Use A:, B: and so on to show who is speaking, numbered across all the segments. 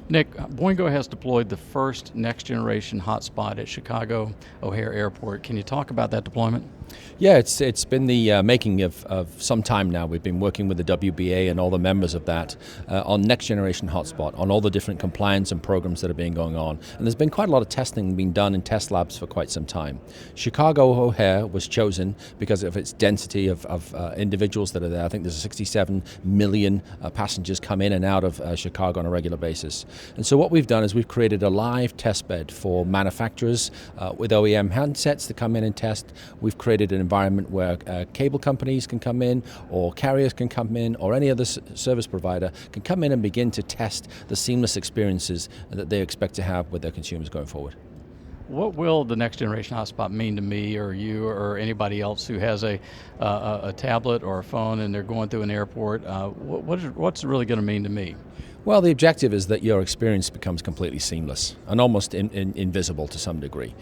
A: Nick, Boingo has deployed the first next-generation hotspot at Chicago O'Hare Airport. Can you talk about that deployment?
B: Yeah, it's been the making of some time now. We've been working with the WBA and all the members of that on next generation hotspot, on all the different compliance and programs that are being going on. And there's been quite a lot of testing being done in test labs for quite some time. Chicago O'Hare was chosen because of its density of individuals that are there. I think there's 67 million passengers come in and out of Chicago on a regular basis. And so what we've done is we've created a live test bed for manufacturers with OEM handsets to come in and test. We've created an environment where cable companies can come in, or carriers can come in, or any other service provider can come in and begin to test the seamless experiences that they expect to have with their consumers going forward.
A: What will the next generation hotspot mean to me or you or anybody else who has a tablet or a phone and they're going through an airport? What's it really going to mean to me?
B: Well, the objective is that your experience becomes completely seamless and almost invisible to some degree.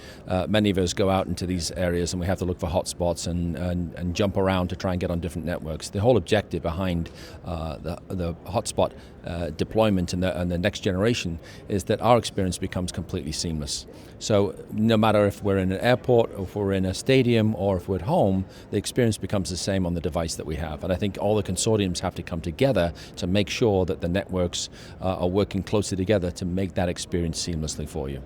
B: Many of us go out into these areas and we have to look for hotspots and jump around to try and get on different networks. The whole objective behind the hotspot deployment and the next generation is that our experience becomes completely seamless. So no matter if we're in an airport, or if we're in a stadium, or if we're at home, the experience becomes the same on the device that we have. And I think all the consortiums have to come together to make sure that the networks are working closely together to make that experience seamlessly for you.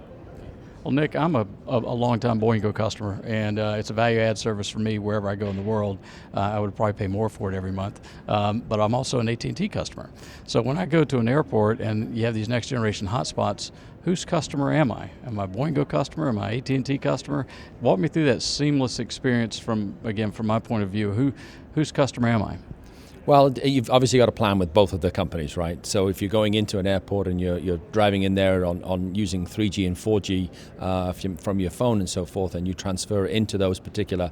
A: Well, Nick, I'm a longtime Boingo customer, and it's a value-add service for me wherever I go in the world. I would probably pay more for it every month, but I'm also an AT&T customer. So when I go to an airport and you have these next-generation hotspots, whose customer am I? Am I a Boingo customer? Am I an AT&T customer? Walk me through that seamless experience from my point of view. Whose customer am I?
B: Well, you've obviously got a plan with both of the companies, right? So if you're going into an airport and you're driving in there on using 3G and 4G from your phone and so forth, and you transfer into those particular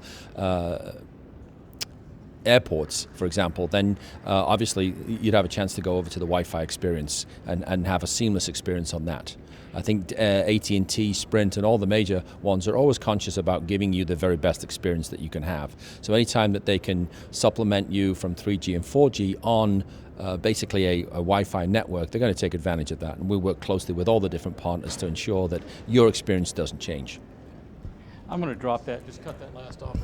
B: airports, for example, then obviously you'd have a chance to go over to the Wi-Fi experience and have a seamless experience on that. I think AT&T, Sprint, and all the major ones are always conscious about giving you the very best experience that you can have. So anytime that they can supplement you from 3G and 4G on basically a Wi-Fi network, they're going to take advantage of that. And we work closely with all the different partners to ensure that your experience doesn't change.
A: I'm going to drop that, just cut that last off.